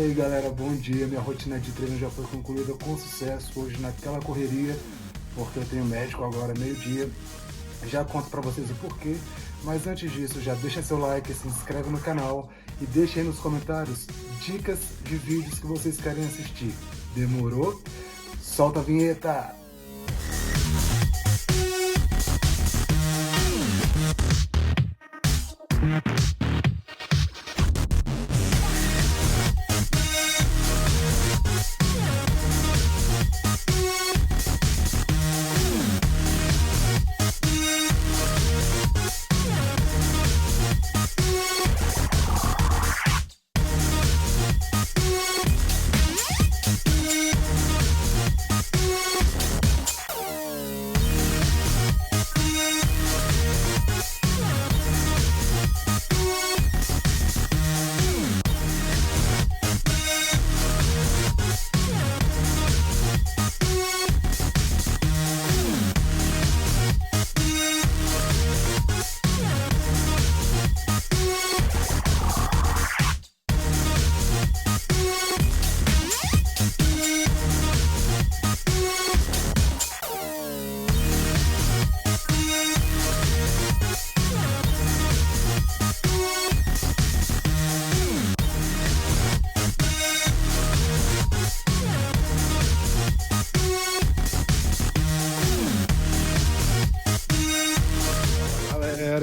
aí galera, bom dia. Minha rotina de treino já foi concluída com sucesso. Hoje naquela correria, porque eu tenho médico agora meio-dia. Já conto pra vocês o porquê. Mas antes disso, já deixa seu like, se inscreve no canal e deixa aí nos comentários dicas de vídeos que vocês querem assistir. Demorou? Solta a vinheta!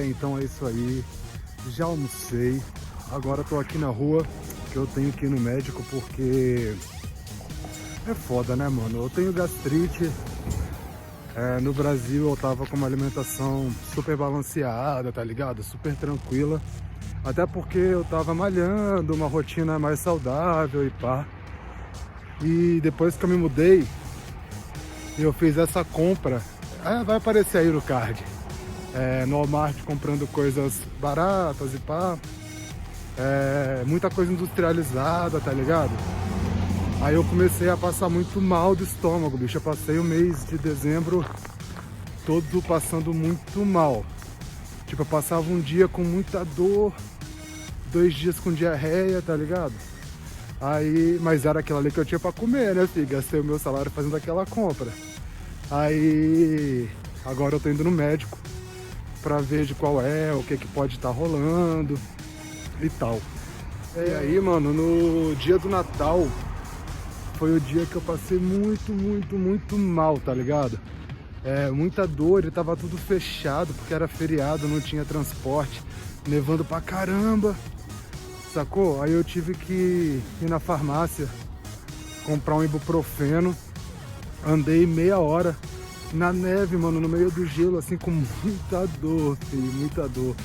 Então é isso aí, já almocei, agora tô aqui na rua, que eu tenho que ir no médico porque é foda, né, mano? Eu tenho gastrite, no Brasil eu tava com uma alimentação super balanceada, tá ligado? Super tranquila, até porque eu tava malhando, uma rotina mais saudável e pá. E depois que eu me mudei, eu fiz essa compra, vai aparecer aí no card. No Walmart comprando coisas baratas e pá, muita coisa industrializada, tá ligado? Aí eu comecei a passar muito mal do estômago, bicho. Eu passei o mês de dezembro todo passando muito mal. Tipo, eu passava um dia com muita dor, 2 dias com diarreia, tá ligado? Aí, mas era aquilo ali que eu tinha pra comer, né, filho? Gastei o meu salário fazendo aquela compra. Aí, agora eu tô indo no médico pra ver de qual o que pode estar rolando e tal. E aí, mano, no dia do Natal foi o dia que eu passei muito mal, tá ligado? Muita dor, e tava tudo fechado porque era feriado, não tinha transporte, nevando pra caramba, sacou? Aí eu tive que ir na farmácia comprar um ibuprofeno, andei meia hora na neve, mano, no meio do gelo, assim, com muita dor, filho, muita dor.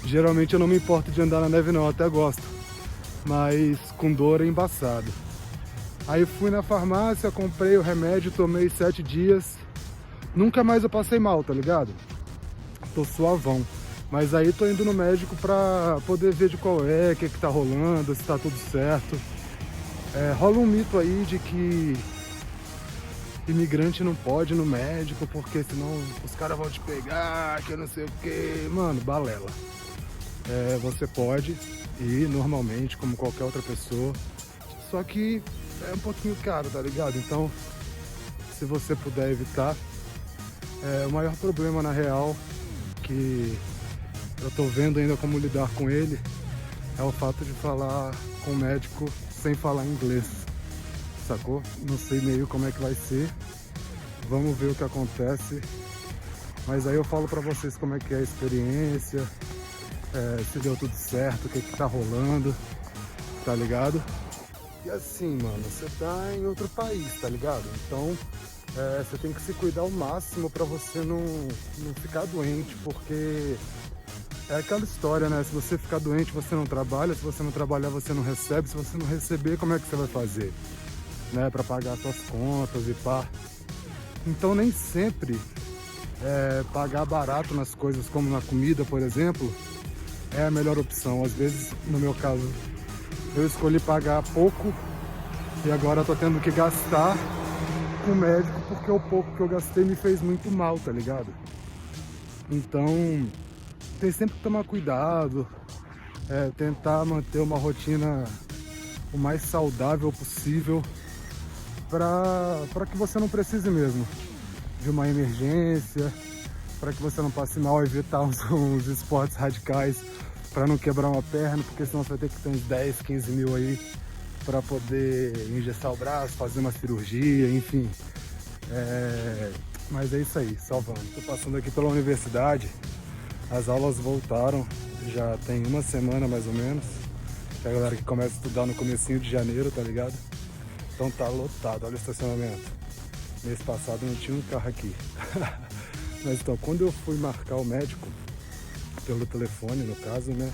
Geralmente eu não me importo de andar na neve não, até gosto, mas com dor é embaçado. Aí fui na farmácia, comprei o remédio, tomei 7 dias, nunca mais eu passei mal, tá ligado? Tô suavão. Mas aí tô indo no médico pra poder ver de qual o que tá rolando, se tá tudo certo. Rola um mito aí de que imigrante não pode ir no médico porque senão os caras vão te pegar, que eu não sei o que. Mano, balela. Você pode ir normalmente, como qualquer outra pessoa, só que é um pouquinho caro, tá ligado? Então, se você puder evitar, o maior problema na real, que eu tô vendo ainda como lidar com ele, é o fato de falar com o médico sem falar inglês. Sacou? Não sei meio como é que vai ser. Vamos ver o que acontece. Mas aí eu falo pra vocês como é que é a experiência, se deu tudo certo, o que tá rolando, tá ligado? E assim, mano, você tá em outro país, tá ligado? Então, você tem que se cuidar ao máximo pra você não ficar doente, porque é aquela história, né? Se você ficar doente, você não trabalha, se você não trabalhar, você não recebe, se você não receber, como é que você vai fazer? Né, para pagar suas contas e pá. Então nem sempre pagar barato nas coisas, como na comida, por exemplo, é a melhor opção. Às vezes, no meu caso, eu escolhi pagar pouco e agora tô tendo que gastar com o médico porque o pouco que eu gastei me fez muito mal, tá ligado? Então tem sempre que tomar cuidado, tentar manter uma rotina o mais saudável possível para que você não precise mesmo de uma emergência, para que você não passe mal, evitar uns esportes radicais para não quebrar uma perna, porque senão você vai ter que ter uns 10, 15 mil aí para poder engessar o braço, fazer uma cirurgia, enfim. Mas é isso aí, salvando. Tô passando aqui pela universidade, as aulas voltaram, já tem uma semana mais ou menos, que a galera que começa a estudar no comecinho de janeiro, tá ligado? Então tá lotado, olha o estacionamento. Mês passado não tinha um carro aqui. Mas então, quando eu fui marcar o médico, pelo telefone no caso, né,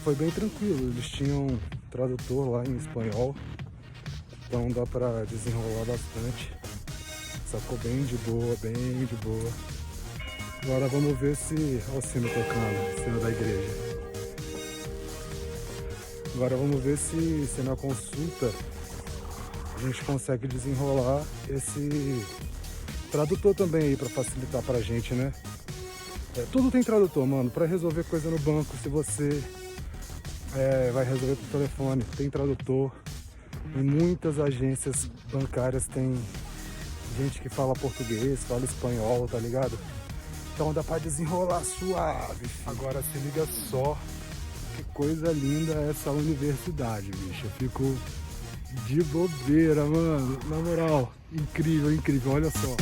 foi bem tranquilo, eles tinham tradutor lá em espanhol, então dá pra desenrolar bastante. Sacou bem de boa, bem de boa. Agora vamos ver se... Olha o sino tocando, o sino da igreja. Agora vamos ver se na consulta a gente consegue desenrolar esse tradutor também aí pra facilitar pra gente, né? Tudo tem tradutor, mano. Pra resolver coisa no banco, se você vai resolver por telefone, tem tradutor. Em muitas agências bancárias tem gente que fala português, fala espanhol, tá ligado? Então dá pra desenrolar suave. Agora se liga só, que coisa linda essa universidade, bicho. Eu fico de bobeira, mano. Na moral, incrível, incrível, olha só.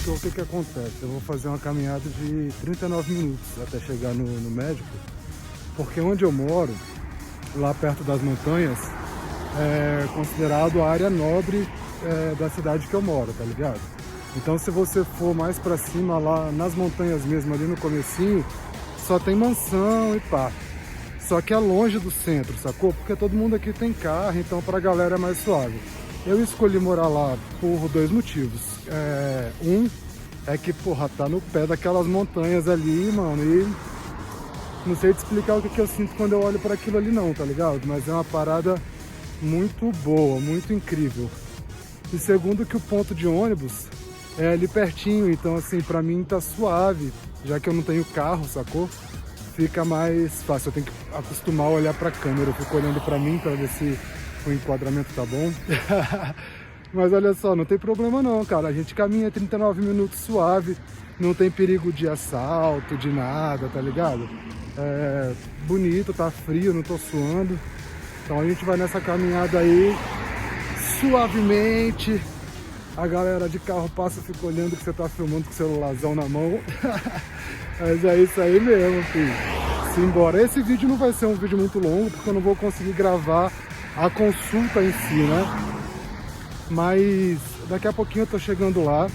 Então, o que acontece? Eu vou fazer uma caminhada de 39 minutos até chegar no médico, porque onde eu moro, lá perto das montanhas, é considerado a área nobre da cidade que eu moro, tá ligado? Então se você for mais pra cima, lá nas montanhas mesmo, ali no comecinho, só tem mansão e pá. Só que é longe do centro, sacou? Porque todo mundo aqui tem carro, então pra galera é mais suave. Eu escolhi morar lá por dois motivos. Um é que, porra, tá no pé daquelas montanhas ali, mano, e não sei te explicar o que eu sinto quando eu olho para aquilo ali não, tá ligado? Mas é uma parada muito boa, muito incrível. E segundo que o ponto de ônibus é ali pertinho, então assim, pra mim tá suave, já que eu não tenho carro, sacou? Fica mais fácil, eu tenho que acostumar a olhar pra câmera, eu fico olhando pra mim pra ver se o enquadramento tá bom. Mas olha só, não tem problema não, cara, a gente caminha 39 minutos suave, não tem perigo de assalto, de nada, tá ligado? É bonito, tá frio, não tô suando, então a gente vai nessa caminhada aí, suavemente. A galera de carro passa e fica olhando que você tá filmando com o celularzão na mão. Mas é isso aí mesmo, filho. Simbora. Esse vídeo não vai ser um vídeo muito longo, porque eu não vou conseguir gravar a consulta em si, né? Mas daqui a pouquinho eu tô chegando lá.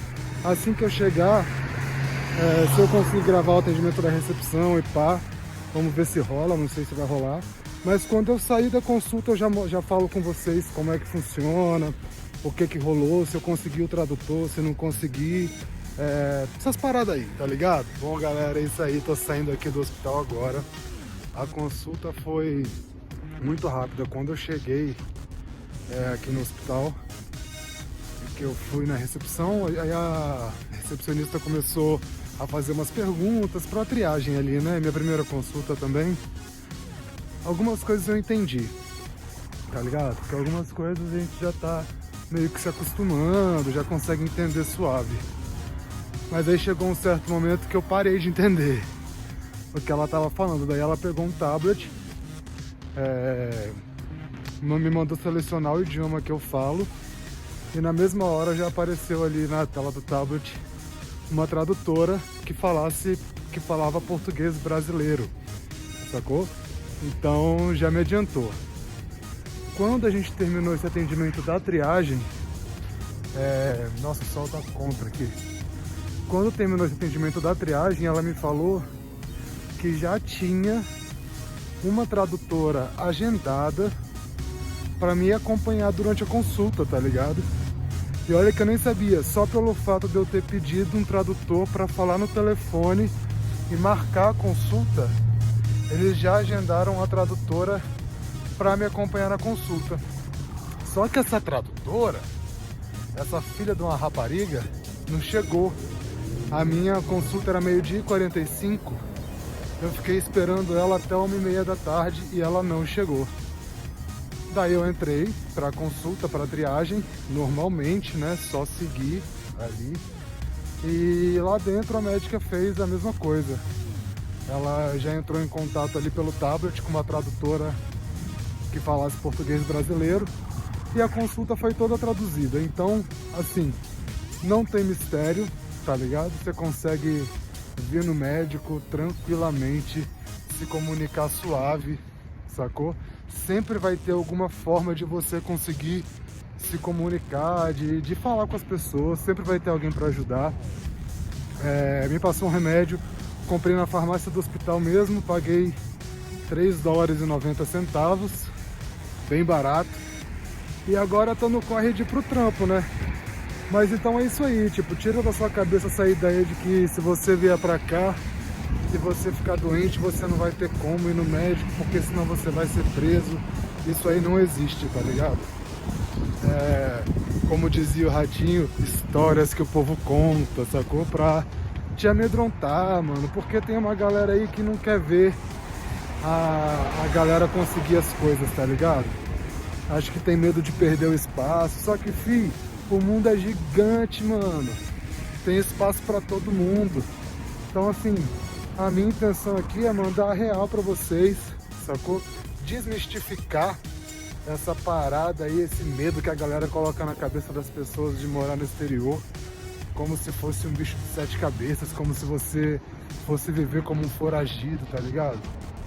Assim que eu chegar, se eu conseguir gravar o atendimento da recepção e pá, vamos ver se rola, não sei se vai rolar. Mas quando eu sair da consulta eu já falo com vocês como é que funciona, o que rolou, se eu consegui o tradutor, se não consegui, essas paradas aí, tá ligado? Bom, galera, é isso aí, tô saindo aqui do hospital agora. A consulta foi muito rápida. Quando eu cheguei aqui no hospital, que eu fui na recepção, aí a recepcionista começou a fazer umas perguntas pra triagem ali, né? Minha primeira consulta também. Algumas coisas eu entendi, tá ligado? Porque algumas coisas a gente já tá meio que se acostumando, já consegue entender suave. Mas aí chegou um certo momento que eu parei de entender o que ela tava falando. Daí ela pegou um tablet, me mandou selecionar o idioma que eu falo, e na mesma hora já apareceu ali na tela do tablet uma tradutora que falava português brasileiro, sacou? Então já me adiantou. Quando a gente terminou esse atendimento da triagem, nossa, o sol tá contra aqui. Quando terminou esse atendimento da triagem, ela me falou que já tinha uma tradutora agendada para me acompanhar durante a consulta, tá ligado? E olha que eu nem sabia, só pelo fato de eu ter pedido um tradutor para falar no telefone e marcar a consulta, eles já agendaram a tradutora para me acompanhar na consulta. Só que essa tradutora, essa filha de uma rapariga não chegou. A minha consulta era 12h45. Eu fiquei esperando ela até 1h30 da tarde e ela não chegou. Daí eu entrei para consulta, para triagem, normalmente, né? Só seguir ali. E lá dentro a médica fez a mesma coisa. Ela já entrou em contato ali pelo tablet com uma tradutora que falasse português brasileiro. E a consulta foi toda traduzida. Então, assim, não tem mistério, tá ligado? Você consegue vir no médico tranquilamente, se comunicar suave, sacou? Sempre vai ter alguma forma de você conseguir se comunicar, de falar com as pessoas, sempre vai ter alguém para ajudar. Me passou um remédio, comprei na farmácia do hospital mesmo, paguei $3,90, bem barato. E agora tô no corre de ir pro trampo, né? Mas então é isso aí, tipo, tira da sua cabeça essa ideia de que se você vier pra cá, se você ficar doente, você não vai ter como ir no médico, porque senão você vai ser preso. Isso aí não existe, tá ligado? Como dizia o Ratinho, histórias que o povo conta, sacou? Pra te amedrontar, mano, porque tem uma galera aí que não quer ver a galera conseguir as coisas, tá ligado? Acho que tem medo de perder o espaço, só que, fi, o mundo é gigante, mano. Tem espaço pra todo mundo. Então, assim, a minha intenção aqui é mandar a real pra vocês, sacou? Desmistificar essa parada aí, esse medo que a galera coloca na cabeça das pessoas de morar no exterior, como se fosse um bicho de 7 cabeças, como se você fosse viver como um foragido, tá ligado?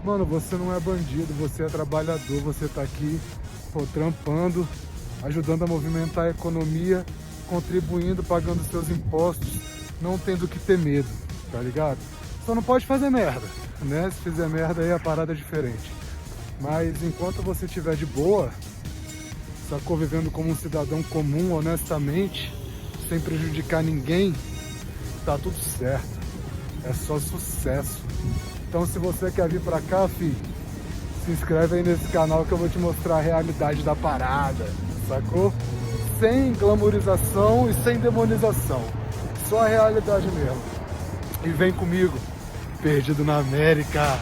Mano, você não é bandido, você é trabalhador, você tá aqui, pô, trampando, ajudando a movimentar a economia, contribuindo, pagando seus impostos, não tendo que ter medo, tá ligado? Só não pode fazer merda, né? Se fizer merda aí a parada é diferente. Mas enquanto você estiver de boa, sacou, vivendo como um cidadão comum, honestamente, sem prejudicar ninguém, tá tudo certo. É só sucesso. Então se você quer vir pra cá, filho, se inscreve aí nesse canal que eu vou te mostrar a realidade da parada, sacou? Sem glamorização e sem demonização. Só a realidade mesmo. E vem comigo, Perdido na América.